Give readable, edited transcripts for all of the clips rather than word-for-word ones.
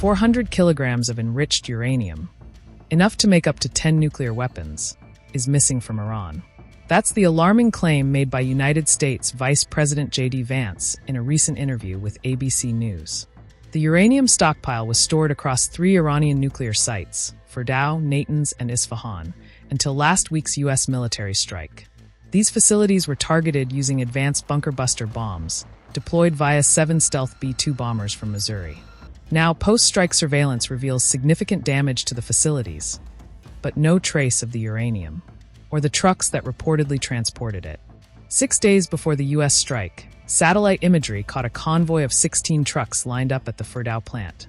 400 kilograms of enriched uranium, enough to make up to 10 nuclear weapons, is missing from Iran. That's the alarming claim made by United States Vice President JD Vance in a recent interview with ABC News. The uranium stockpile was stored across 3 Iranian nuclear sites, Fordow, Natanz, and Isfahan, until last week's U.S. military strike. These facilities were targeted using advanced bunker buster bombs, deployed via 7 stealth B-2 bombers from Missouri. Now, post-strike surveillance reveals significant damage to the facilities, but no trace of the uranium, or the trucks that reportedly transported it. 6 days before the U.S. strike, satellite imagery caught a convoy of 16 trucks lined up at the Fordow plant,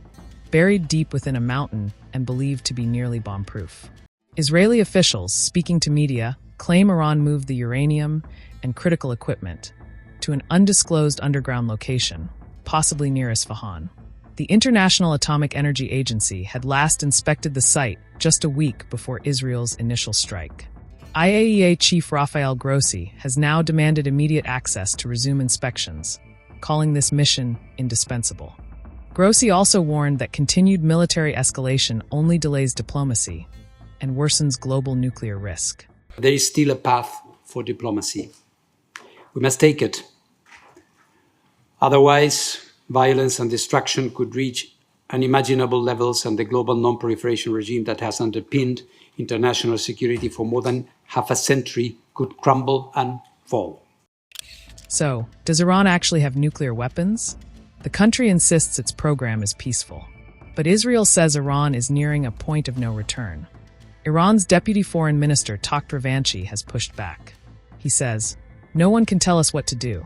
buried deep within a mountain and believed to be nearly bomb-proof. Israeli officials, speaking to media, claim Iran moved the uranium and critical equipment to an undisclosed underground location, possibly near Isfahan. The International Atomic Energy Agency had last inspected the site just a week before Israel's initial strike. IAEA Chief Rafael Grossi has now demanded immediate access to resume inspections, calling this mission indispensable. Grossi also warned that continued military escalation only delays diplomacy and worsens global nuclear risk. There is still a path for diplomacy. We must take it. Otherwise, violence and destruction could reach unimaginable levels, and the global non-proliferation regime that has underpinned international security for more than half a century could crumble and fall. So, does Iran actually have nuclear weapons? The country insists its program is peaceful. But Israel says Iran is nearing a point of no return. Iran's deputy foreign minister, Dr. Vanchi, has pushed back. He says, "No one can tell us what to do,"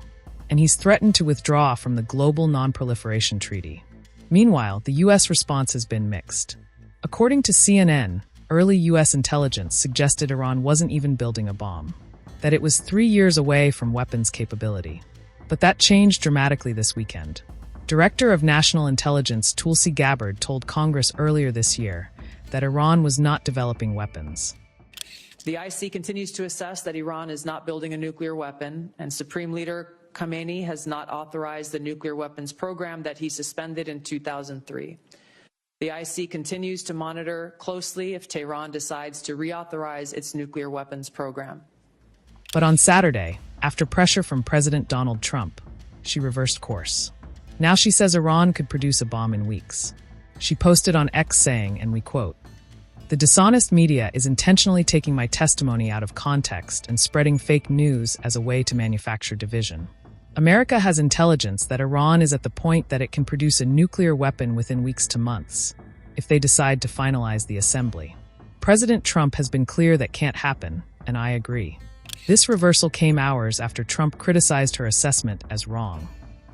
and he's threatened to withdraw from the Global Non-Proliferation Treaty. Meanwhile, the U.S. response has been mixed. According to CNN, early U.S. intelligence suggested Iran wasn't even building a bomb, that it was 3 years away from weapons capability. But that changed dramatically this weekend. Director of National Intelligence Tulsi Gabbard told Congress earlier this year that Iran was not developing weapons. The IC continues to assess that Iran is not building a nuclear weapon, and Supreme Leader Khamenei has not authorized the nuclear weapons program that he suspended in 2003. The IC continues to monitor closely if Tehran decides to reauthorize its nuclear weapons program. But on Saturday, after pressure from President Donald Trump, she reversed course. Now she says Iran could produce a bomb in weeks. She posted on X saying, and we quote, "The dishonest media is intentionally taking my testimony out of context and spreading fake news as a way to manufacture division. America has intelligence that Iran is at the point that it can produce a nuclear weapon within weeks to months, if they decide to finalize the assembly. President Trump has been clear that can't happen, and I agree." This reversal came hours after Trump criticized her assessment as wrong,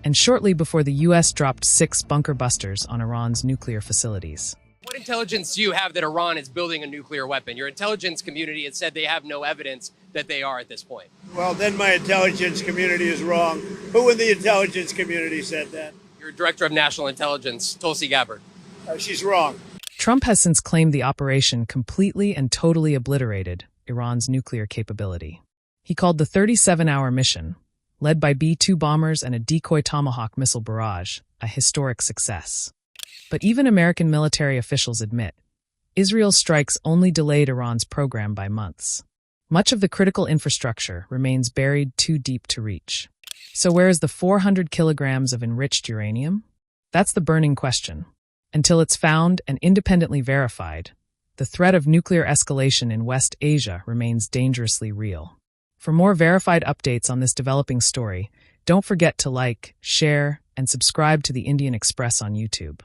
and shortly before the U.S. dropped 6 bunker busters on Iran's nuclear facilities. What intelligence do you have that Iran is building a nuclear weapon? Your intelligence community has said they have no evidence that they are at this point. Well, then my intelligence community is wrong. Who in the intelligence community said that? Your Director of National Intelligence, Tulsi Gabbard. She's wrong. Trump has since claimed the operation completely and totally obliterated Iran's nuclear capability. He called the 37-hour mission, led by B-2 bombers and a decoy Tomahawk missile barrage, a historic success. But even American military officials admit, Israel's strikes only delayed Iran's program by months. Much of the critical infrastructure remains buried too deep to reach. So where is the 400 kilograms of enriched uranium? That's the burning question. Until it's found and independently verified, the threat of nuclear escalation in West Asia remains dangerously real. For more verified updates on this developing story, don't forget to like, share, and subscribe to the Indian Express on YouTube.